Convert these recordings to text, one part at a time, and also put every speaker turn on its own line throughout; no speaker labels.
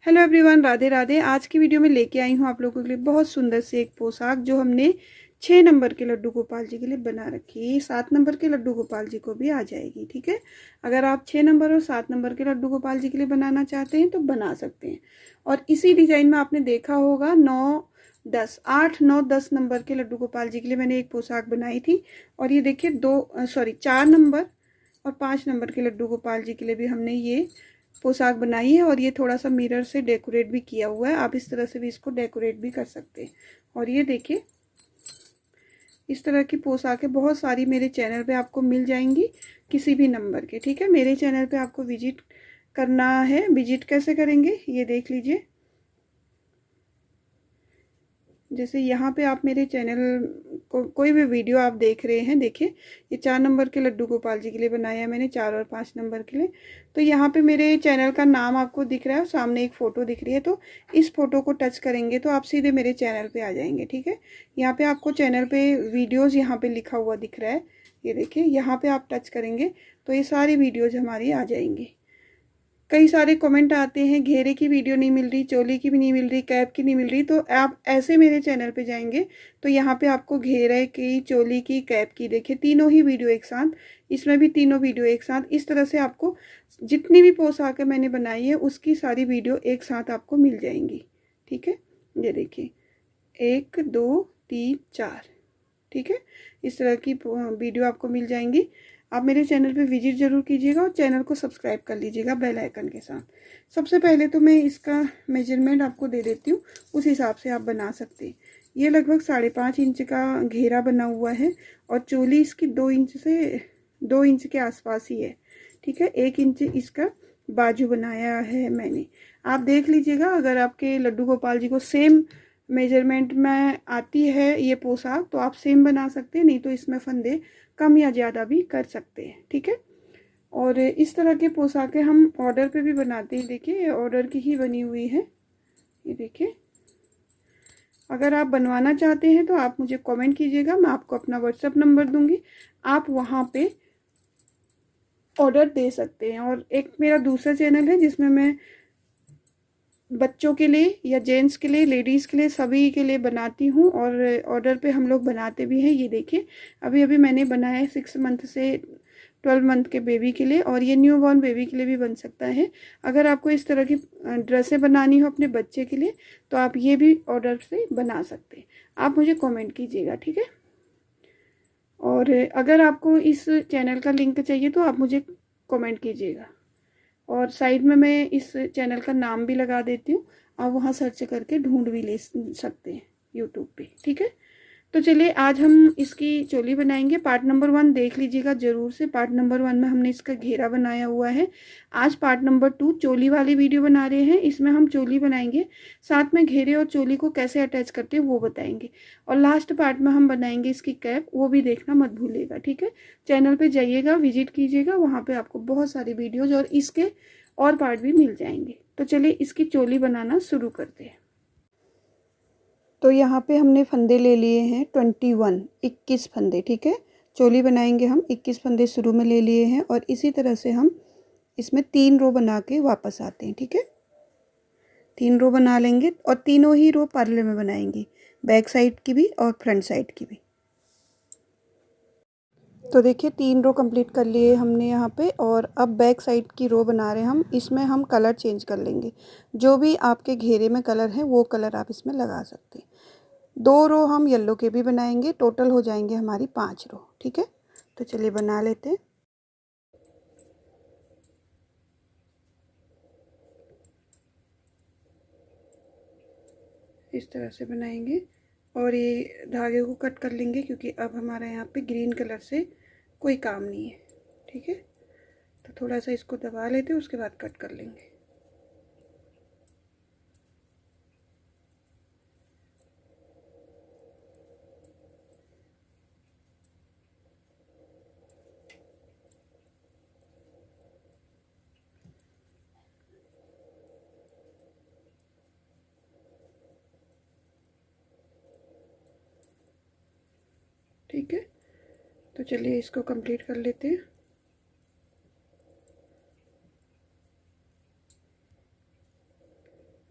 Hello everyone, Radhe Radhe. आज की video में लेके आई हूँ आप लोगों के लिए बहुत सुंदर सी एक पोशाक जो हमने 6 नंबर के लड्डू गोपाल जी के लिए बना रखी है। 7 नंबर के लड्डू गोपाल जी को भी आ जाएगी, ठीक है। अगर आप 6 नंबर और 7 नंबर के लड्डू गोपाल जी के लिए बनाना चाहते हैं तो बना सकते हैं। और इसी डिज़ाइन में आपने देखा होगा 8, 9, 10 नंबर के लड्डू गोपाल जी के लिए मैंने एक पोशाक बनाई थी। और ये देखिए 4 नंबर और 5 नंबर के लड्डू गोपाल जी के लिए भी हमने ये पोशाक बनाई है। और ये थोड़ा सा मिरर से डेकोरेट भी किया हुआ है। आप इस तरह से भी इसको डेकोरेट भी कर सकते हैं। और ये देखिए इस तरह की पोशाकें बहुत सारी मेरे चैनल पे आपको मिल जाएंगी किसी भी नंबर के, ठीक है। मेरे चैनल पे आपको विजिट करना है। विजिट कैसे करेंगे ये देख लीजिए। जैसे यहाँ पे आप मेरे चैनल को कोई भी वीडियो आप देख रहे हैं, देखिए ये 4 नंबर के लड्डू गोपाल जी के लिए बनाया है मैंने, 4 और 5 नंबर के लिए। तो यहाँ पे मेरे चैनल का नाम आपको दिख रहा है और सामने एक फ़ोटो दिख रही है। तो इस फोटो को टच करेंगे तो आप सीधे मेरे चैनल पे आ जाएंगे, ठीक है। यहाँ पे आपको चैनल पे वीडियोज़ यहाँ पे लिखा हुआ दिख रहा है, ये देखिए। यहाँ पे आप टच करेंगे तो ये सारी वीडियोज़ हमारी आ जाएंगी। कई सारे कमेंट आते हैं घेरे की वीडियो नहीं मिल रही, चोली की भी नहीं मिल रही, कैप की नहीं मिल रही। तो आप ऐसे मेरे चैनल पे जाएंगे तो यहाँ पे आपको घेरे की, चोली की, कैप की, देखिए तीनों ही वीडियो एक साथ, इसमें भी तीनों वीडियो एक साथ। इस तरह से आपको जितनी भी पोशाकें मैंने बनाई है उसकी सारी वीडियो एक साथ आपको मिल जाएंगी, ठीक है। ये देखिए 1, 2, 3, 4, ठीक है। इस तरह की वीडियो आपको मिल जाएंगी। आप मेरे चैनल पे विजिट ज़रूर कीजिएगा और चैनल को सब्सक्राइब कर लीजिएगा बेल आइकन के साथ। सबसे पहले तो मैं इसका मेजरमेंट आपको दे देती हूँ, उस हिसाब से आप बना सकते हैं। ये लगभग 5.5 इंच का घेरा बना हुआ है और चोली इसकी 2 इंच से 2 इंच के आसपास ही है, ठीक है। 1 इंच इसका बाजू बनाया है मैंने। आप देख लीजिएगा, अगर आपके लड्डू गोपाल जी को सेम मेजरमेंट में आती है ये पोशाक तो आप सेम बना सकते हैं, नहीं तो इसमें फंदे कम या ज़्यादा भी कर सकते हैं, ठीक है। और इस तरह के पोशाकें हम ऑर्डर पे भी बनाते हैं। देखिए ये ऑर्डर की ही बनी हुई है, ये देखिए। अगर आप बनवाना चाहते हैं तो आप मुझे कमेंट कीजिएगा, मैं आपको अपना व्हाट्सएप नंबर दूंगी, आप वहाँ पे ऑर्डर दे सकते हैं। और एक मेरा दूसरा चैनल है जिसमें मैं बच्चों के लिए या जेंट्स के लिए, लेडीज़ के लिए, सभी के लिए बनाती हूँ। और ऑर्डर पे हम लोग बनाते भी हैं। ये देखिए अभी अभी मैंने बनाया है 6 मंथ से 12 मंथ के बेबी के लिए, और ये न्यू बॉर्न बेबी के लिए भी बन सकता है। अगर आपको इस तरह की ड्रेसें बनानी हो अपने बच्चे के लिए तो आप ये भी ऑर्डर से बना सकते हैं। आप मुझे कमेंट कीजिएगा, ठीक है। और अगर आपको इस चैनल का लिंक चाहिए तो आप मुझे कमेंट कीजिएगा। और साइड में मैं इस चैनल का नाम भी लगा देती हूँ, आप वहाँ सर्च करके ढूंढ भी ले सकते हैं यूट्यूब पे, ठीक है। तो चलिए आज हम इसकी चोली बनाएंगे। पार्ट नंबर 1 देख लीजिएगा ज़रूर से। पार्ट नंबर 1 में हमने इसका घेरा बनाया हुआ है। आज पार्ट नंबर 2 चोली वाली वीडियो बना रहे हैं, इसमें हम चोली बनाएंगे, साथ में घेरे और चोली को कैसे अटैच करते हैं वो बताएंगे। और लास्ट पार्ट में हम बनाएंगे इसकी कैप, वो भी देखना मत भूलिएगा, ठीक है। चैनल पर जाइएगा, विजिट कीजिएगा, वहाँ पर आपको बहुत सारी वीडियोज़ और इसके और पार्ट भी मिल जाएंगे। तो चलिए इसकी चोली बनाना शुरू करते हैं। तो यहाँ पे हमने फंदे ले लिए हैं 21 फंदे, ठीक है। चोली बनाएंगे हम, 21 फंदे शुरू में ले लिए हैं। और इसी तरह से हम इसमें 3 रो बना के वापस आते हैं, ठीक है। 3 रो बना लेंगे और तीनों ही रो पार्लर में बनाएंगे, बैक साइड की भी और फ्रंट साइड की भी। तो देखिए 3 रो कंप्लीट कर लिए हमने यहाँ पे। और अब बैक साइड की रो बना रहे हैं हम। इसमें हम कलर चेंज कर लेंगे, जो भी आपके घेरे में कलर है वो कलर आप इसमें लगा सकते हैं। 2 रो हम येलो के भी बनाएंगे, टोटल हो जाएंगे हमारी 5 रो, ठीक है। तो चलिए बना लेते हैं। इस तरह से बनाएंगे और ये धागे को कट कर लेंगे क्योंकि अब हमारा यहाँ पे ग्रीन कलर से कोई काम नहीं है, ठीक है। तो थोड़ा सा इसको दबा लेते हैं, उसके बाद कट कर लेंगे। ठीक है, तो चलिए इसको कंप्लीट कर लेते हैं।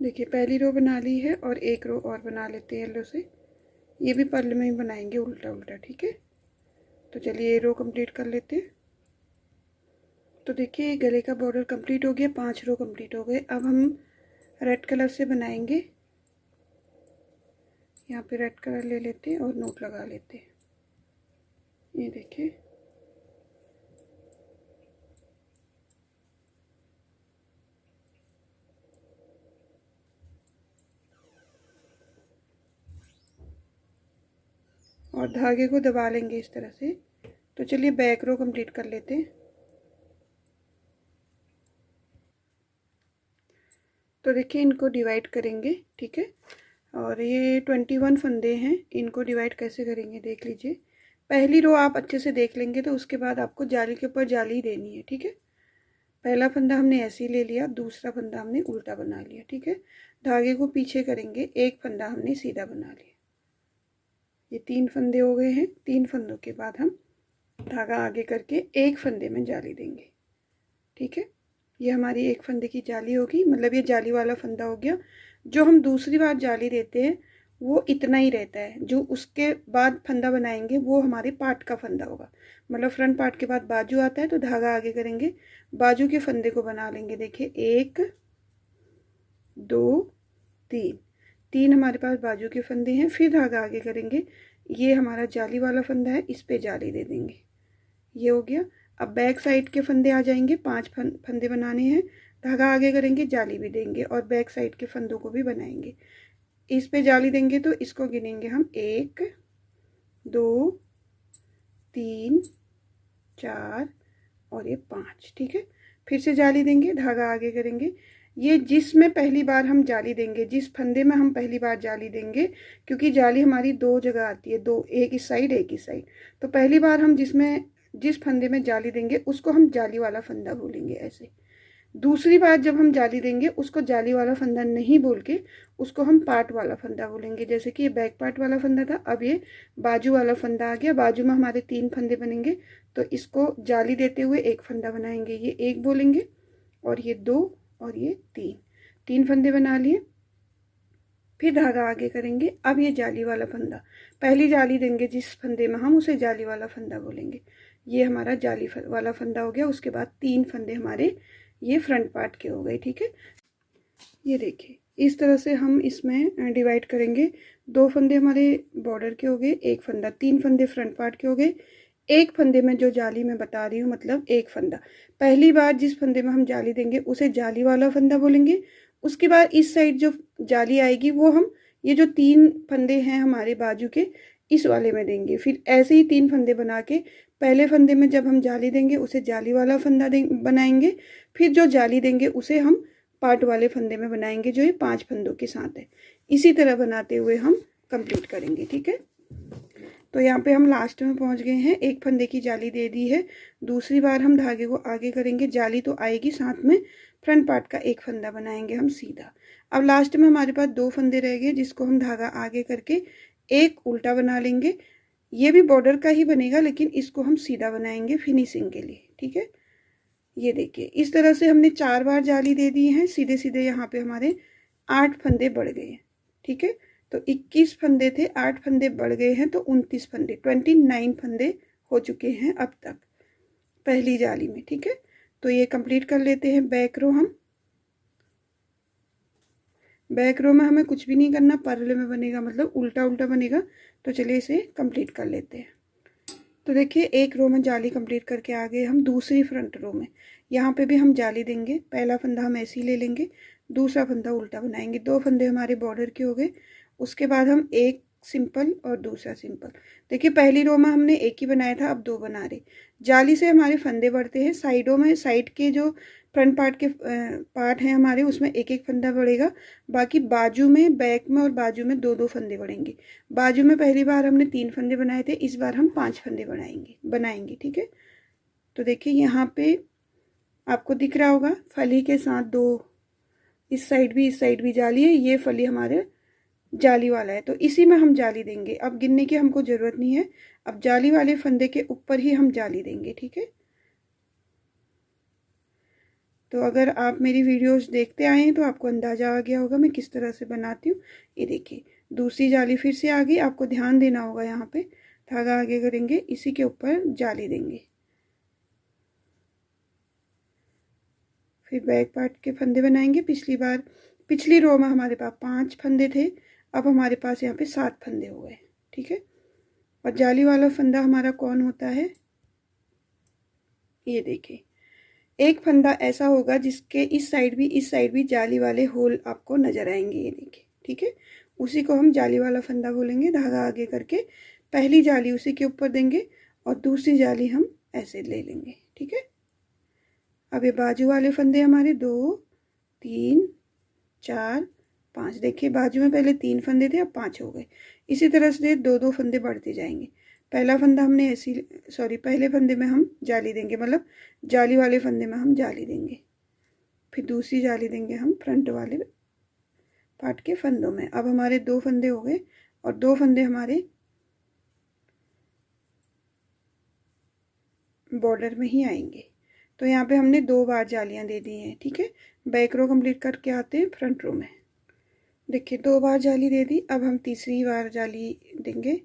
देखिए पहली रो बना ली है और एक रो और बना लेते हैं येलो से। ये भी पर्ल में ही बनाएंगे उल्टा उल्टा, ठीक है। तो चलिए ये रो कंप्लीट कर लेते हैं। तो देखिए गले का बॉर्डर कंप्लीट हो गया, 5 रो कंप्लीट हो गए। अब हम रेड कलर से बनाएंगे। यहाँ पे रेड कलर ले लेते हैं और नोट लगा लेते हैं। ये देखिए और धागे को दबा लेंगे इस तरह से। तो चलिए बैक रो कंप्लीट कर लेते हैं। तो देखिए इनको डिवाइड करेंगे, ठीक है। और ये 21 फंदे हैं, इनको डिवाइड कैसे करेंगे देख लीजिए। पहली रो आप अच्छे से देख लेंगे तो उसके बाद आपको जाली के ऊपर जाली देनी है, ठीक है। पहला फंदा हमने ऐसे ही ले लिया, दूसरा फंदा हमने उल्टा बना लिया, ठीक है। धागे को पीछे करेंगे, एक फंदा हमने सीधा बना लिया। ये 3 फंदे हो गए हैं। 3 फंदों के बाद हम धागा आगे करके एक फंदे में जाली देंगे, ठीक है। ये हमारी एक फंदे की जाली होगी, मतलब ये जाली वाला फंदा हो गया। जो हम दूसरी बार जाली देते हैं वो इतना ही रहता है, जो उसके बाद फंदा बनाएंगे वो हमारे पार्ट का फंदा होगा। मतलब फ्रंट पार्ट के बाद बाजू आता है तो धागा आगे करेंगे, बाजू के फंदे को बना लेंगे। देखिए 1 2 3, 3 हमारे पास बाजू के फंदे हैं। फिर धागा आगे करेंगे, ये हमारा जाली वाला फंदा है, इस पे जाली दे देंगे। ये हो गया। अब बैक साइड के फंदे आ जाएंगे, 5 फंदे बनाने हैं। धागा आगे करेंगे, जाली भी देंगे और बैक साइड के फंदों को भी बनाएंगे। इस पे जाली देंगे तो इसको गिनेंगे हम 1 2 3 4 और ये 5, ठीक है। फिर से जाली देंगे, धागा आगे करेंगे। ये जिसमें पहली बार हम जाली देंगे, जिस फंदे में हम पहली बार जाली देंगे, क्योंकि जाली हमारी 2 जगह आती है, 2, एक इस साइड एक इस साइड। तो पहली बार हम जिस फंदे में जाली देंगे उसको हम जाली वाला फंदा बोलेंगे ऐसे। दूसरी बार जब हम जाली देंगे उसको जाली वाला फंदा नहीं बोल के उसको हम पार्ट वाला फंदा बोलेंगे। जैसे कि ये बैक पार्ट वाला फंदा था, अब ये बाजू वाला फंदा आ गया। बाजू में हमारे 3 फंदे बनेंगे तो इसको जाली देते हुए एक फंदा बनाएंगे, ये 1 बोलेंगे और ये 2 और ये 3 फंदे बना लिए। फिर धागा आगे करेंगे। अब ये जाली वाला फंदा, पहली जाली देंगे जिस फंदे में हम उसे जाली वाला फंदा बोलेंगे। ये हमारा जाली वाला फंदा हो गया। उसके बाद 3 फंदे हमारे ये फ्रंट पार्ट के हो गए, ठीक है। ये देखिए इस तरह से हम इसमें डिवाइड करेंगे। 2 फंदे हमारे बॉर्डर के हो गए, एक फंदा, 3 फंदे फ्रंट पार्ट के हो गए। एक फंदे में जो जाली मैं बता रही हूँ, मतलब एक फंदा, पहली बार जिस फंदे में हम जाली देंगे उसे जाली वाला फंदा बोलेंगे। उसके बाद इस साइड जो जाली आएगी वो हम ये जो 3 फंदे हैं हमारे बाजू के, इस वाले में देंगे। फिर ऐसे ही 3 फंदे बना के पहले फंदे में जब हम जाली देंगे उसे जाली वाला फंदा बनाएंगे। फिर जो जाली देंगे उसे हम पार्ट वाले फंदे में बनाएंगे, जो ये 5 फंदों के साथ है। इसी तरह बनाते हुए हम कंप्लीट करेंगे, ठीक है। तो यहाँ पे हम लास्ट में पहुँच गए हैं। एक फंदे की जाली दे दी है, दूसरी बार हम धागे को आगे करेंगे, जाली तो आएगी, साथ में फ्रंट पार्ट का एक फंदा बनाएंगे हम सीधा। अब लास्ट में हमारे पास 2 फंदे रह गए जिसको हम धागा आगे करके एक उल्टा बना लेंगे। ये भी बॉर्डर का ही बनेगा लेकिन इसको हम सीधा बनाएंगे फिनिशिंग के लिए, ठीक है। ये देखिए इस तरह से हमने 4 बार जाली दे दी है। सीधे सीधे यहाँ पे हमारे 8 फंदे बढ़ गए हैं, ठीक है। तो 21 फंदे थे, 8 फंदे बढ़ गए हैं तो 29 फंदे, 29 फंदे हो चुके हैं अब तक पहली जाली में, ठीक है। तो ये कंप्लीट कर लेते हैं बैक रो। हम बैक रो में हमें कुछ भी नहीं करना, पर्ल में बनेगा, मतलब उल्टा उल्टा बनेगा। तो चलिए इसे कंप्लीट कर लेते हैं। तो देखिए एक रो में जाली कंप्लीट करके आ गए हम दूसरी फ्रंट रो में। यहाँ पे भी हम जाली देंगे, पहला फंदा हम ऐसे ही ले लेंगे, दूसरा फंदा उल्टा बनाएंगे। 2 फंदे हमारे बॉर्डर के हो गए। उसके बाद हम एक सिंपल और दूसरा सिंपल। देखिए पहली रो में हमने एक ही बनाया था, अब 2 बना रहे। जाली से हमारे फंदे बढ़ते हैं साइडों में, साइड के जो फ्रंट पार्ट के पार्ट हैं हमारे उसमें एक एक फंदा बढ़ेगा। बाकी बाजू में, बैक में और बाजू में 2-2 फंदे बढ़ेंगे। बाजू में पहली बार हमने 3 फंदे बनाए थे, इस बार हम 5 फंदे बनाएंगे, ठीक है। तो देखिए यहाँ पे आपको दिख रहा होगा फली के साथ 2, इस साइड भी जाली है। ये फली हमारे जाली वाला है तो इसी में हम जाली देंगे। अब गिनने की हमको ज़रूरत नहीं है, अब जाली वाले फंदे के ऊपर ही हम जाली देंगे, ठीक है। तो अगर आप मेरी वीडियोस देखते आए हैं तो आपको अंदाज़ा आ गया होगा मैं किस तरह से बनाती हूँ। ये देखिए दूसरी जाली फिर से आ गई, आपको ध्यान देना होगा यहाँ पे धागा आगे करेंगे, इसी के ऊपर जाली देंगे, फिर बैक पार्ट के फंदे बनाएंगे। पिछली रो में हमारे पास 5 फंदे थे, अब हमारे पास यहाँ पे 7 फंदे हो गए, ठीक है। और जाली वाला फंदा हमारा कौन होता है, ये देखिए एक फंदा ऐसा होगा जिसके इस साइड भी जाली वाले होल आपको नजर आएंगे, ये देखिए, ठीक है। उसी को हम जाली वाला फंदा बोलेंगे। धागा आगे करके पहली जाली उसी के ऊपर देंगे और दूसरी जाली हम ऐसे ले लेंगे, ठीक है। अब ये बाजू वाले फंदे हमारे 2 3 4 5, देखिए बाजू में पहले 3 फंदे थे अब 5 हो गए। इसी तरह से 2 फंदे बढ़ते जाएंगे। पहला फंदा हमने पहले फंदे में हम जाली देंगे, मतलब जाली वाले फंदे में हम जाली देंगे, फिर दूसरी जाली देंगे हम फ्रंट वाले पार्ट के फंदों में। अब हमारे 2 फंदे हो गए और 2 फंदे हमारे बॉर्डर में ही आएंगे। तो यहाँ पे हमने 2 बार जालियाँ दे दी हैं, ठीक है। बैक रो कंप्लीट करके आते हैं फ्रंट रो में। देखिए 2 बार जाली दे दी, अब हम तीसरी बार जाली देंगे,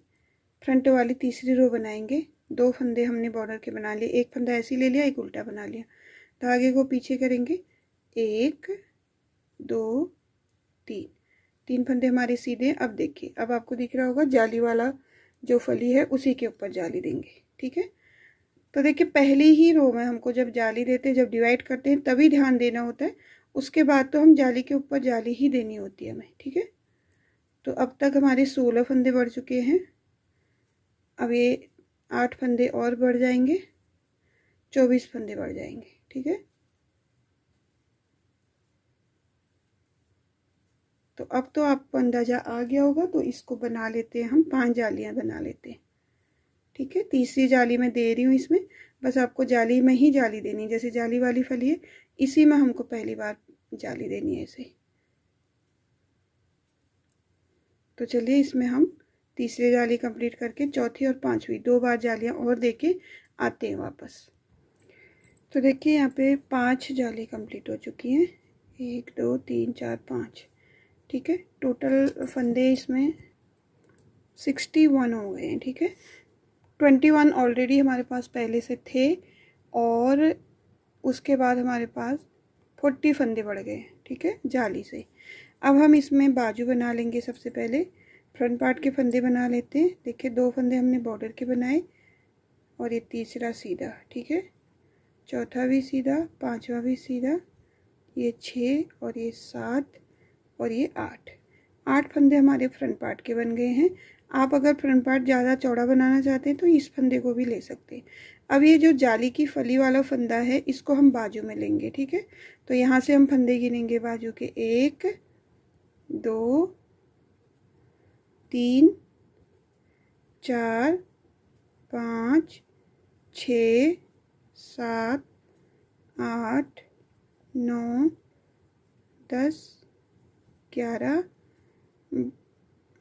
फ्रंट वाली तीसरी रो बनाएंगे। 2 फंदे हमने बॉर्डर के बना लिए, एक फंदा ऐसे ले लिया, एक उल्टा बना लिया। धागे को पीछे करेंगे, 1 2 3, 3 फंदे हमारे सीधे। अब देखिए अब आपको दिख रहा होगा जाली वाला जो फली है उसी के ऊपर जाली देंगे, ठीक है। तो देखिए पहली ही रो में हमको जब जाली देते हैं, जब डिवाइड करते हैं तभी ध्यान देना होता है, उसके बाद तो हम जाली के ऊपर जाली ही देनी होती है हमें, ठीक है। तो अब तक हमारे 16 फंदे बढ़ चुके हैं, अब ये 8 फंदे और बढ़ जाएंगे, 24 फंदे बढ़ जाएंगे, ठीक है। तो अब तो आपको अंदाजा आ गया होगा, तो इसको बना लेते हैं हम, 5 जालियां बना लेते हैं, ठीक है। तीसरी जाली मैं दे रही हूँ इसमें, बस आपको जाली में ही जाली देनी है, जैसे जाली वाली फली है इसी में हमको पहली बार जाली देनी है ऐसे। तो चलिए इसमें हम तीसरी जाली कंप्लीट करके चौथी और पांचवी 2 बार जालियां और देके आते हैं वापस। तो देखिए यहाँ पे 5 जाली कंप्लीट हो चुकी हैं, 1 2 3 4 5, ठीक है। टोटल फंदे इसमें 61 हो गए हैं, ठीक है। 21 ऑलरेडी हमारे पास पहले से थे और उसके बाद हमारे पास 40 फंदे बढ़ गए, ठीक है, जाली से। अब हम इसमें बाजू बना लेंगे। सबसे पहले फ्रंट पार्ट के फंदे बना लेते हैं। देखिए 2 फंदे हमने बॉर्डर के बनाए और ये तीसरा सीधा, ठीक है, चौथा भी सीधा, पांचवा भी सीधा, ये 6 और ये 7 और ये 8 फंदे हमारे फ्रंट पार्ट के बन गए हैं। आप अगर फ्रंट पार्ट ज़्यादा चौड़ा बनाना चाहते हैं तो इस फंदे को भी ले सकते हैं। अब ये जो जाली की फली वाला फंदा है इसको हम बाजू में लेंगे, ठीक है। तो यहाँ से हम फंदे गिनेंगे बाजू के, 1 2 3 4 5 6 7 8 9 10 11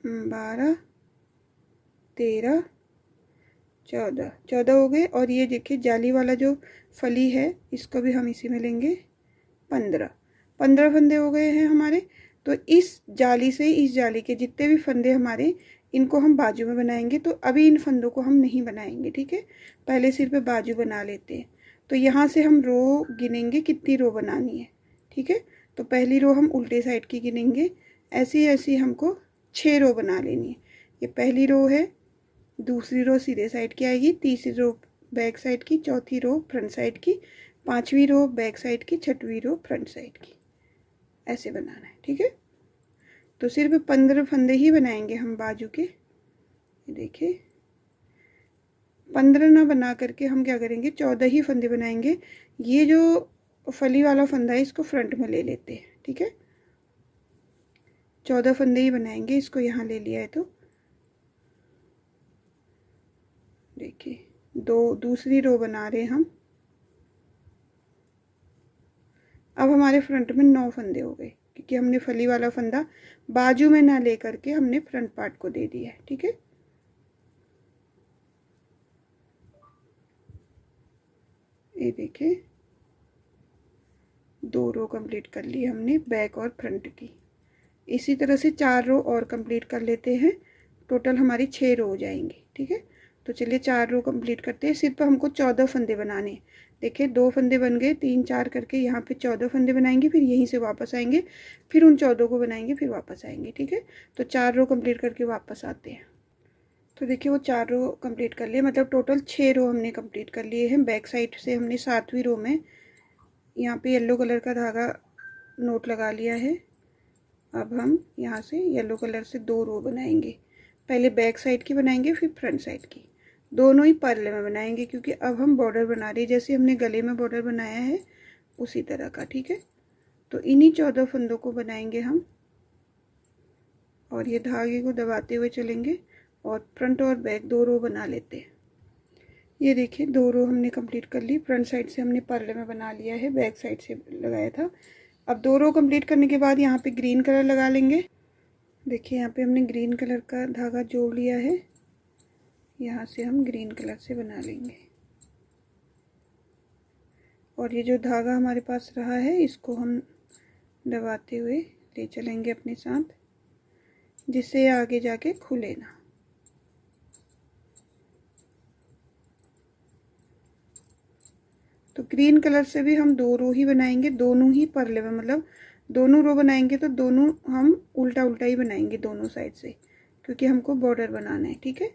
12 13 14 हो गए। और ये देखिए जाली वाला जो फली है इसको भी हम इसी में लेंगे, 15 फंदे हो गए हैं हमारे। तो इस जाली से इस जाली के जितने भी फंदे हमारे इनको हम बाजू में बनाएंगे। तो अभी इन फंदों को हम नहीं बनाएंगे, ठीक है, पहले सिर्फ बाजू बना लेते हैं। तो यहाँ से हम रो गिनेंगे कितनी रो बनानी है, ठीक है। तो पहली रो हम उल्टे साइड की गिनेंगे, ऐसी ऐसी हमको 6 रो बना लेनी है। ये पहली रो है, दूसरी रो सीधे साइड की आएगी, तीसरी रो बैक साइड की, चौथी रो फ्रंट साइड की, पांचवी रो बैक साइड की, छठवीं रो फ्रंट साइड की, ऐसे बनाना है, ठीक है। तो सिर्फ 15 फंदे ही बनाएंगे हम बाजू के। ये देखिए 15 ना बना करके हम क्या करेंगे, 14 ही फंदे बनाएंगे। ये जो फली वाला फंदा है इसको फ्रंट में ले लेते हैं, ठीक है। 14 फंदे ही बनाएंगे, इसको यहाँ ले लिया है। तो देखिए दूसरी रो बना रहे हैं हम। अब हमारे फ्रंट में 9 फंदे हो गए, क्योंकि हमने फली वाला फंदा बाजू में ना ले करके हमने फ्रंट पार्ट को दे दिया है, ठीक है। ये देखिए 2 रो कंप्लीट कर ली हमने बैक और फ्रंट की। इसी तरह से 4 रो और कंप्लीट कर लेते हैं, टोटल हमारी 6 रो हो जाएंगी। ठीक है, तो चलिए 4 रो कंप्लीट करते हैं। सिर्फ हमको 14 फंदे बनाने। देखिए 2 फंदे बन गए, 3 4 करके यहाँ पे 14 फंदे बनाएंगे, फिर यहीं से वापस आएंगे, फिर उन 14 को बनाएंगे, फिर वापस आएंगे। ठीक है, तो 4 रो कंप्लीट करके वापस आते हैं। तो देखिए वो 4 रो कंप्लीट कर लिए, मतलब टोटल 6 रो हमने कंप्लीट कर लिए हैं। बैक साइड से हमने 7वीं रो में यहाँ पे येलो कलर का धागा नोट लगा लिया है। अब हम यहाँ से येलो कलर से 2 रो बनाएंगे। पहले बैक साइड की बनाएंगे, फिर फ्रंट साइड की, दोनों ही पर्ले में बनाएंगे, क्योंकि अब हम बॉर्डर बना रहे हैं, जैसे हमने गले में बॉर्डर बनाया है उसी तरह का। ठीक है, तो इन्हीं 14 फंदों को बनाएंगे हम, और ये धागे को दबाते हुए चलेंगे और फ्रंट और बैक 2 रो बना लेते हैं। ये देखिए 2 रो हमने कंप्लीट कर ली। फ्रंट साइड से हमने पर्ले में बना लिया है, बैक साइड से लगाया था। अब 2 रो कंप्लीट करने के बाद यहाँ पे ग्रीन कलर लगा लेंगे। देखिए यहाँ पे हमने ग्रीन कलर का धागा जोड़ लिया है, यहाँ से हम ग्रीन कलर से बना लेंगे। और ये जो धागा हमारे पास रहा है इसको हम दबाते हुए ले चलेंगे अपने साथ, जिससे आगे जाके खुले ना। तो ग्रीन कलर से भी हम 2 रो ही बनाएंगे, दोनों ही पर्ले में, मतलब दोनों रो बनाएंगे तो दोनों हम उल्टा उल्टा ही बनाएंगे दोनों साइड से, क्योंकि हमको बॉर्डर बनाना है। ठीक है,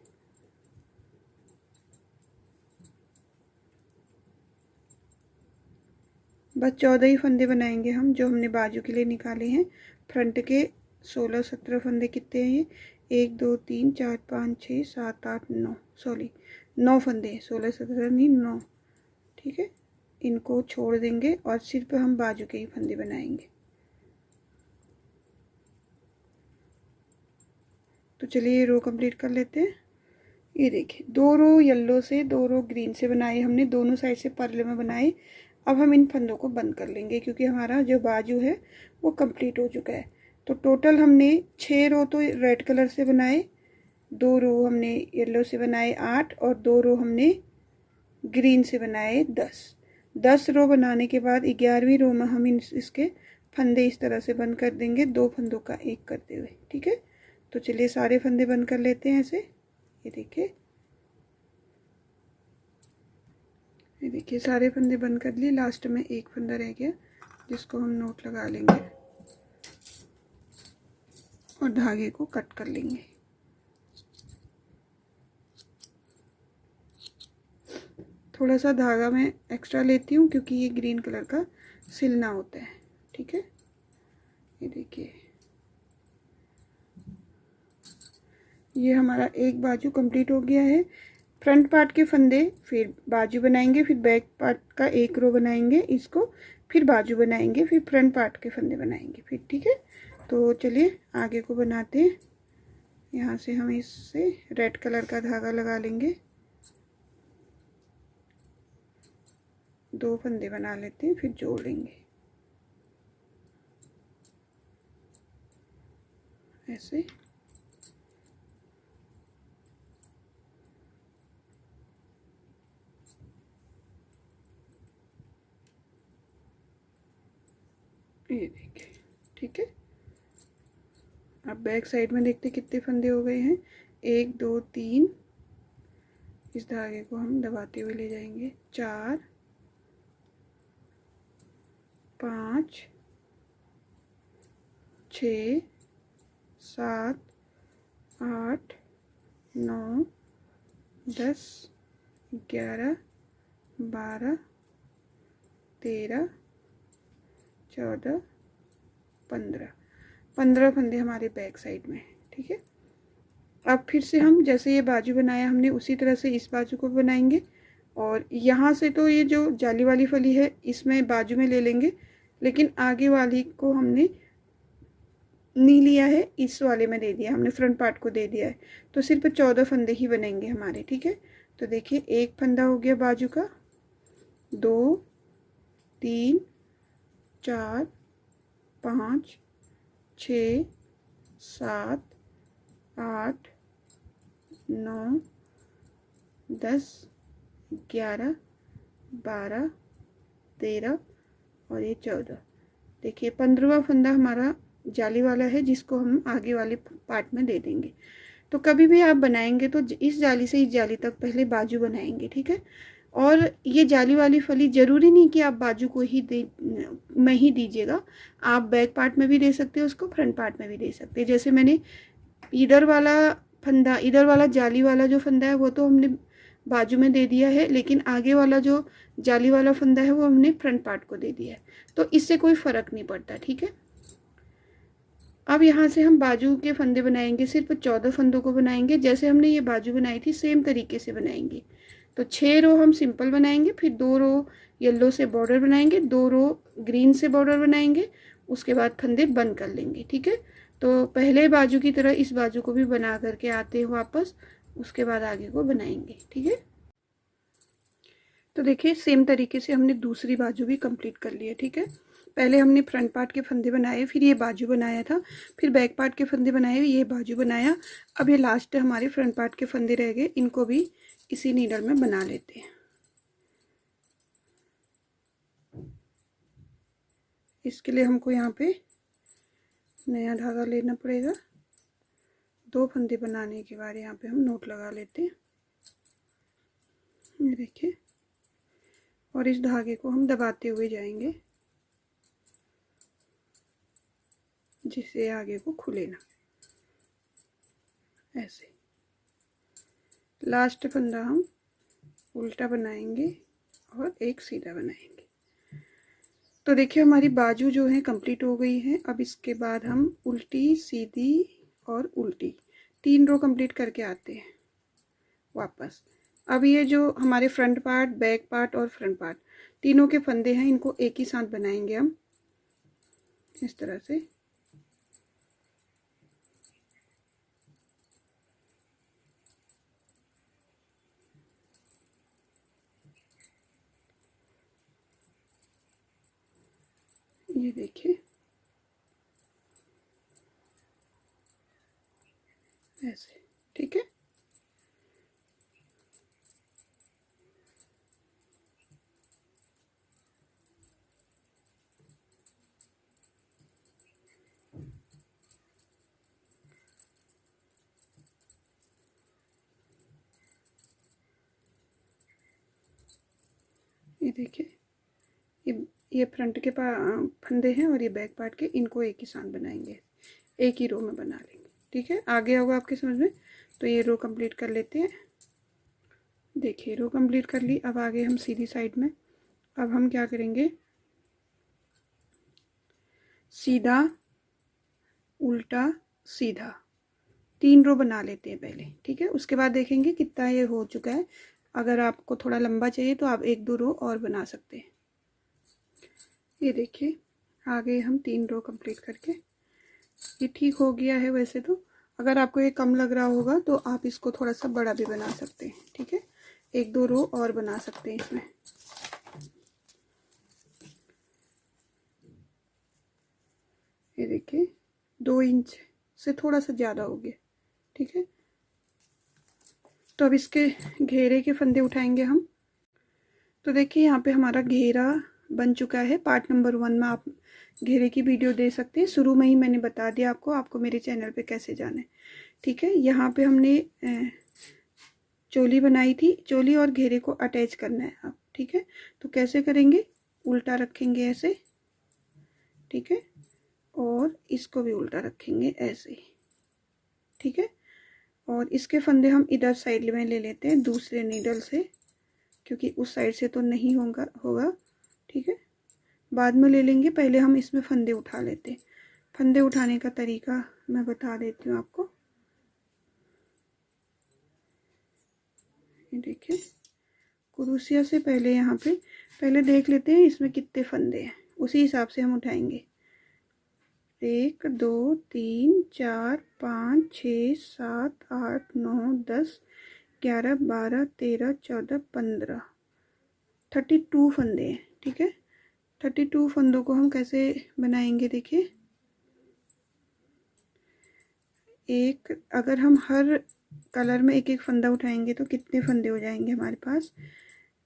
बस 14 ही फंदे बनाएंगे हम, जो हमने बाजू के लिए निकाले हैं। फ्रंट के 16 17 फंदे कितने हैं ये, 1 2 3 4 5 6 7 8 9, सॉरी 9 फंदे, 16 17 नहीं 9। ठीक है, इनको छोड़ देंगे और सिर्फ हम बाजू के ही फंदे बनाएंगे। तो चलिए ये रो कंप्लीट कर लेते हैं। ये देखिए 2 रो येलो से 2 रो ग्रीन से बनाए हमने, दोनों साइड से पर्ले में बनाए। अब हम इन फंदों को बंद कर लेंगे, क्योंकि हमारा जो बाजू है वो कंप्लीट हो चुका है। तो टोटल हमने 6 रो तो रेड कलर से बनाए, 2 रो हमने येलो से बनाए 8, और 2 रो हमने ग्रीन से बनाए 10। 10 रो बनाने के बाद 11वीं रो में हम इसके फंदे इस तरह से बंद कर देंगे, 2 फंदों का एक करते हुए। ठीक है, तो चलिए सारे फंदे बंद कर लेते हैं ऐसे। ये देखिए सारे फंदे बंद कर लिए, लास्ट में एक फंदा रह गया जिसको हम नोट लगा लेंगे और धागे को कट कर लेंगे। थोड़ा सा धागा मैं एक्स्ट्रा लेती हूँ, क्योंकि ये ग्रीन कलर का सिलना होता है। ठीक है, ये देखिए ये हमारा एक बाजू कंप्लीट हो गया है। फ्रंट पार्ट के फंदे फिर बाजू बनाएंगे, फिर बैक पार्ट का एक रो बनाएंगे इसको, फिर बाजू बनाएंगे, फिर फ्रंट पार्ट के फंदे बनाएंगे फिर। ठीक है, तो चलिए आगे को बनाते हैं। यहाँ से हम इससे रेड कलर का धागा लगा लेंगे, 2 फंदे बना लेते हैं, फिर जोड़ लेंगे ऐसे। ये देखिए, ठीक है। अब बैक साइड में देखते कितने फंदे हो गए हैं, 1 2 3। इस धागे को हम दबाते हुए ले जाएंगे, 4 5 6 7 8 9 10 11 12 13 14 15 फंदे हमारे बैक साइड में। ठीक है, अब फिर से हम जैसे ये बाजू बनाया हमने उसी तरह से इस बाजू को बनाएंगे, और यहाँ से तो ये जो जाली वाली फली है इसमें बाजू में ले लेंगे, लेकिन आगे वाली को हमने नहीं लिया है, इस वाले में दे दिया हमने, फ्रंट पार्ट को दे दिया है। तो सिर्फ 14 फंदे ही बनेंगे हमारे। ठीक है, तो देखिए एक फंदा हो गया बाजू का, 2 3 4 5 6 7 8 9 10 11 12 13 और ये 14। देखिए 15वां फंदा हमारा जाली वाला है, जिसको हम आगे वाले पार्ट में दे देंगे। तो कभी भी आप बनाएंगे तो इस जाली से इस जाली तक पहले बाजू बनाएंगे, ठीक है। और ये जाली वाली फली ज़रूरी नहीं कि आप बाजू को ही में ही दीजिएगा, आप बैक पार्ट में भी दे सकते हैं, उसको फ्रंट पार्ट में भी दे सकते हैं। जैसे मैंने इधर वाला फंदा, इधर वाला जाली वाला जो फंदा है वो तो हमने बाजू में दे दिया है, लेकिन आगे वाला जो जाली वाला फंदा है वो हमने फ्रंट पार्ट को दे दिया है, तो इससे कोई फ़र्क नहीं पड़ता, ठीक है। अब यहाँ से हम बाजू के फंदे बनाएंगे, सिर्फ 14 फंदों को बनाएंगे। जैसे हमने ये बाजू बनाई थी सेम तरीके से बनाएंगे। तो 6 रो हम सिंपल बनाएंगे, फिर 2 रो येलो से बॉर्डर बनाएंगे, 2 रो ग्रीन से बॉर्डर बनाएंगे, उसके बाद फंदे बंद कर लेंगे, ठीक है। तो पहले बाजू की तरह इस बाजू को भी बना करके आते हैं वापस, उसके बाद आगे को बनाएंगे, ठीक है। तो देखिए सेम तरीके से हमने दूसरी बाजू भी कंप्लीट कर लिया, ठीक है। पहले हमने फ्रंट पार्ट के फंदे बनाए, फिर ये बाजू बनाया था, फिर बैक पार्ट के फंदे बनाए, ये बाजू बनाया। अब ये लास्ट हमारे फ्रंट पार्ट के फंदे रह गए, इनको भी इसी नीडल में बना लेते हैं। इसके लिए हमको यहाँ पे नया धागा लेना पड़ेगा। 2 फंदे बनाने के बाद यहाँ पे हम नोट लगा लेते हैं, ये देखिए। और इस धागे को हम दबाते हुए जाएंगे, जिससे आगे को खुले ना, ऐसे। लास्ट फंदा हम उल्टा बनाएंगे और एक सीधा बनाएंगे। तो देखिए हमारी बाजू जो है कंप्लीट हो गई है। अब इसके बाद हम उल्टी, सीधी और उल्टी 3 रो कंप्लीट करके आते हैं वापस। अब ये जो हमारे फ्रंट पार्ट, बैक पार्ट और फ्रंट पार्ट तीनों के फंदे हैं, इनको एक ही साथ बनाएंगे हम इस तरह से। ये देखिए ऐसे, ठीक है। ये देखिए ये फ्रंट के फंदे हैं और ये बैक पार्ट के, इनको एक ही साथ बनाएंगे, एक ही रो में बना लेंगे, ठीक है। आगे होगा आपके समझ में। तो ये रो कंप्लीट कर लेते हैं। देखिए रो कंप्लीट कर ली। अब आगे हम सीधी साइड में, अब हम क्या करेंगे, सीधा उल्टा सीधा 3 रो बना लेते हैं पहले, ठीक है। उसके बाद देखेंगे कितना ये हो चुका है। अगर आपको थोड़ा लंबा चाहिए तो आप 1-2 रो और बना सकते हैं। ये देखिए आगे हम 3 रो कंप्लीट करके, ये ठीक हो गया है। वैसे तो अगर आपको ये कम लग रहा होगा तो आप इसको थोड़ा सा बड़ा भी बना सकते हैं, ठीक है। 1-2 रो और बना सकते हैं इसमें। ये देखिए 2 इंच से थोड़ा सा ज़्यादा हो गया, ठीक है। तो अब इसके घेरे के फंदे उठाएंगे हम। तो देखिए यहाँ पे हमारा घेरा बन चुका है। पार्ट नंबर 1 में आप घेरे की वीडियो दे सकते हैं। शुरू में ही मैंने बता दिया आपको मेरे चैनल पे कैसे जाना है, ठीक है। यहाँ पे हमने चोली बनाई थी, चोली और घेरे को अटैच करना है आप, ठीक है। तो कैसे करेंगे, उल्टा रखेंगे ऐसे, ठीक है, और इसको भी उल्टा रखेंगे ऐसे, ठीक है। और इसके फंदे हम इधर साइड में ले लेते हैं दूसरे नीडल से, क्योंकि उस साइड से तो नहीं होगा, ठीक है। बाद में ले लेंगे, पहले हम इसमें फंदे उठा लेते हैं। फंदे उठाने का तरीका मैं बता देती हूँ आपको। ये देखिए कुरुसिया से पहले यहाँ पे पहले देख लेते हैं इसमें कितने फंदे हैं, उसी हिसाब से हम उठाएंगे। 1 2 3 4 5 6 7 8 9 10 11 12 13 14 15 32 फंदे हैं, ठीक है। 32 फंदों को हम कैसे बनाएंगे, देखिए। अगर हम हर कलर में एक एक फंदा उठाएंगे तो कितने फंदे हो जाएंगे हमारे पास,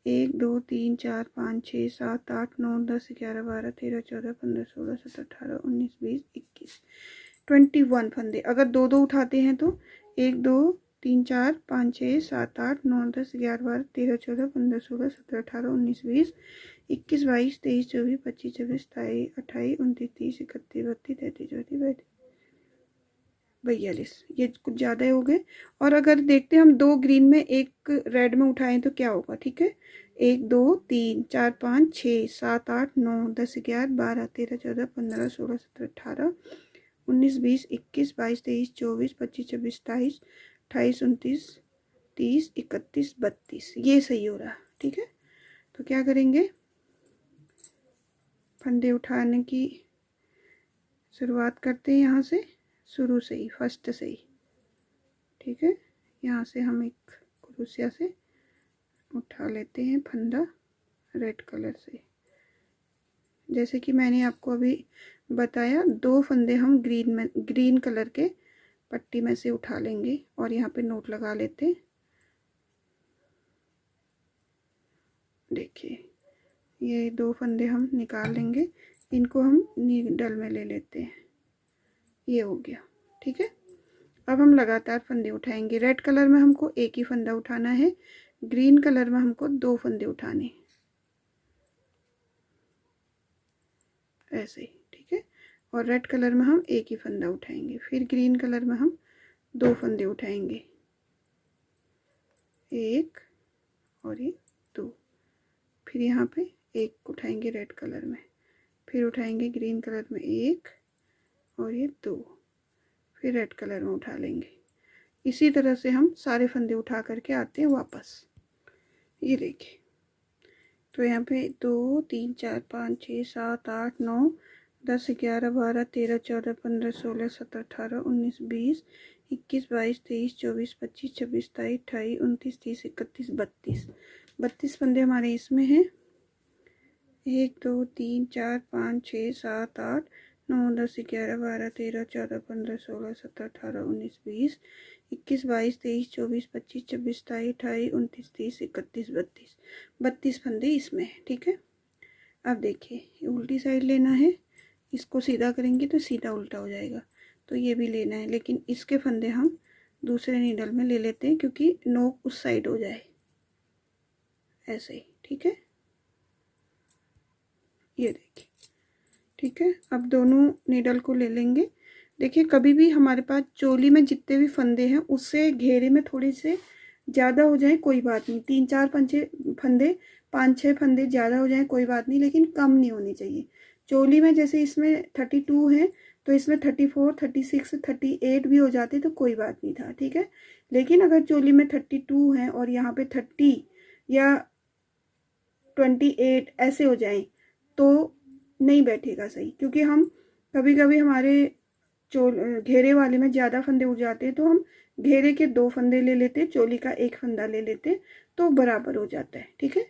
1 2 3 4 5 6 7 8 9 10 11 12 13 14 15 16 17 18 19 20 21 21 फंदे। अगर दो दो उठाते हैं तो 1 2 3 4 5 6 7 8 9 10 11 12 13 14 15 16 17 18 19 20 21 22 23 24 25 26 27 28 29 30 31 32 33 34 42 ये कुछ ज़्यादा हो गए। और अगर देखते हैं हम दो ग्रीन में एक रेड में उठाएं तो क्या होगा, ठीक है। 1 2 3 4 5 6 7 8 9 10 11 12 13 14 15 16 17 18 19 20 21 22 23 24 25 26 27 28 29 30 31 32 ये सही हो रहा, ठीक है। तो क्या करेंगे, फंदे उठाने की शुरुआत करते हैं यहाँ से, शुरू से ही, फर्स्ट से ही, ठीक है। यहाँ से हम एक क्रोशिया से उठा लेते हैं फंदा रेड कलर से। जैसे कि मैंने आपको अभी बताया, दो फंदे हम ग्रीन कलर के पट्टी में से उठा लेंगे और यहाँ पे नोट लगा लेते हैं। देखिए ये दो फंदे हम निकाल लेंगे, इनको हम नीडल में ले लेते हैं। ये हो गया, ठीक है। अब हम लगातार फंदे उठाएंगे। रेड कलर में हमको एक ही फंदा उठाना है, ग्रीन कलर में हमको दो फंदे उठाने, ऐसे ही, ठीक है। और रेड कलर में हम एक ही फंदा उठाएंगे, फिर ग्रीन कलर में हम दो फंदे उठाएंगे, एक और ये दो, फिर यहाँ पे एक उठाएंगे रेड कलर में, फिर उठाएंगे ग्रीन कलर में एक और ये दो, फिर रेड कलर में उठा लेंगे। इसी तरह से हम सारे फंदे उठा करके आते हैं वापस। ये देखिए, तो यहाँ पे 2 3 4 5 6 7 8 9 10 11 12 13 14 15 16 17 18 19 20 21 22 23 24 25 26 27 28 29 30 31 32 32 फंदे हमारे इसमें हैं। 1 2 3 4 5 6 7 8 9 10 11 12 13 14 15 16 17 18 19 20 21 22 23 24 25 26 27 28 29 30 31 32 32 फंदे इसमें है, ठीक है। अब देखिए उल्टी साइड लेना है, इसको सीधा करेंगे तो सीधा उल्टा हो जाएगा, तो ये भी लेना है, लेकिन इसके फंदे हम दूसरे नीडल में ले लेते हैं क्योंकि नोक उस साइड हो जाए, ऐसे ही, ठीक है। ये देखिए, ठीक है। अब दोनों नीडल को ले लेंगे। देखिए कभी भी हमारे पास चोली में जितने भी फंदे हैं उससे घेरे में थोड़े से ज़्यादा हो जाए कोई बात नहीं, 3 4 5 6 फंदे, 5 6 फंदे ज़्यादा हो जाए कोई बात नहीं, लेकिन कम नहीं होनी चाहिए। चोली में जैसे इसमें 32 है तो इसमें 34 36 38 भी हो जाते तो कोई बात नहीं था, ठीक है। लेकिन अगर चोली में 32 है और यहाँ पे 30 या 28 ऐसे हो जाए तो नहीं बैठेगा सही, क्योंकि हम कभी कभी हमारे घेरे वाले में ज़्यादा फंदे उड़ जाते हैं तो हम घेरे के 2 फंदे ले लेते, चोली का 1 फंदा ले लेते, तो बराबर हो जाता है, ठीक है।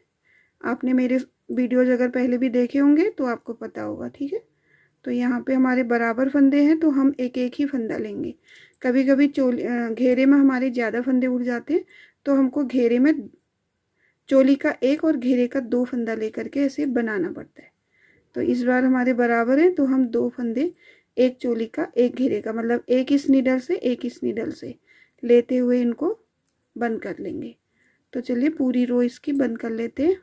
आपने मेरे वीडियोज अगर पहले भी देखे होंगे तो आपको पता होगा, ठीक है। तो यहाँ पे हमारे बराबर फंदे हैं तो हम एक एक ही फंदा लेंगे। कभी कभी घेरे में हमारे ज़्यादा फंदे उड़ जाते हैं तो हमको घेरे में चोली का 1 और घेरे का 2 फंदा लेकर के ऐसे बनाना पड़ता है। तो इस बार हमारे बराबर है तो हम 2 फंदे, एक चोली का 1 घेरे का, मतलब एक इस नीडल से एक इस नीडल से लेते हुए इनको बंद कर लेंगे। तो चलिए पूरी रो इसकी बंद कर लेते हैं।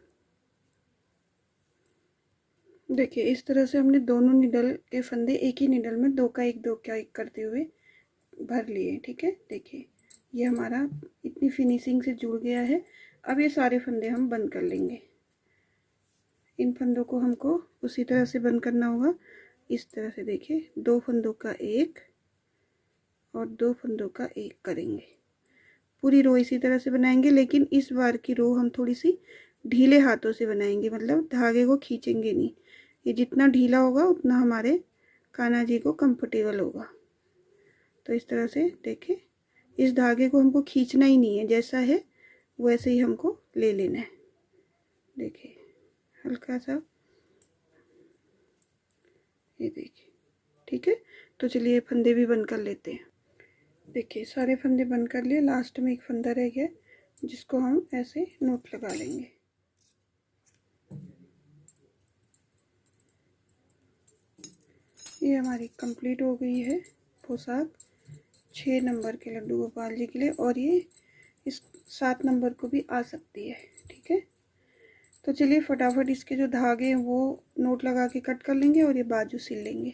देखिए इस तरह से हमने दोनों नीडल के फंदे एक ही नीडल में 2 का 1 2 का 1 करते हुए भर लिए, ठीक है। देखिए ये हमारा इतनी फिनिशिंग से जुड़ गया है। अब ये सारे फंदे हम बंद कर लेंगे। इन फंदों को हमको उसी तरह से बंद करना होगा, इस तरह से। देखिए 2 फंदों का 1 और 2 फंदों का 1 करेंगे। पूरी रो इसी तरह से बनाएंगे, लेकिन इस बार की रो हम थोड़ी सी ढीले हाथों से बनाएंगे, मतलब धागे को खींचेंगे नहीं। ये जितना ढीला होगा उतना हमारे कान्हा जी को कंफर्टेबल होगा। तो इस तरह से देखिए, इस धागे को हमको खींचना ही नहीं है, जैसा है वैसे ही हमको ले लेना है। देखिए हल्का सा, ये देखिए, ठीक है। तो चलिए फंदे भी बंद कर लेते हैं। देखिए सारे फंदे बंद कर लिए, लास्ट में एक फंदा रह गया जिसको हम ऐसे नोट लगा लेंगे। ये हमारी कंप्लीट हो गई है पोशाक 6 नंबर के लड्डू गोपाल जी के लिए, और ये इस 7 नंबर को भी आ सकती है। ठीक है, तो चलिए फटाफट इसके जो धागे हैं वो नोट लगा के कट कर लेंगे और ये बाजू सिल लेंगे।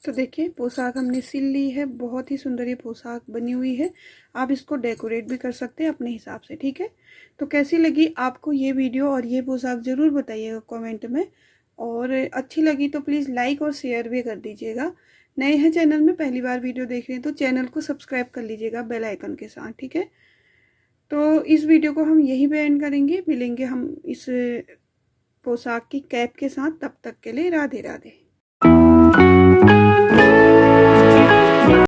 तो देखिए पोशाक हमने सिल ली है, बहुत ही सुंदर ये पोशाक बनी हुई है। आप इसको डेकोरेट भी कर सकते हैं अपने हिसाब से। ठीक है, तो कैसी लगी आपको ये वीडियो और ये पोशाक ज़रूर बताइएगा कमेंट में, और अच्छी लगी तो प्लीज़ लाइक और शेयर भी कर दीजिएगा। नए हैं चैनल में, पहली बार वीडियो देख रहे हैं तो चैनल को सब्सक्राइब कर लीजिएगा बेल आइकन के साथ। ठीक है, तो इस वीडियो को हम यहीं पे एंड करेंगे, मिलेंगे हम इस पोशाक की कैप के साथ। तब तक के लिए राधे राधे।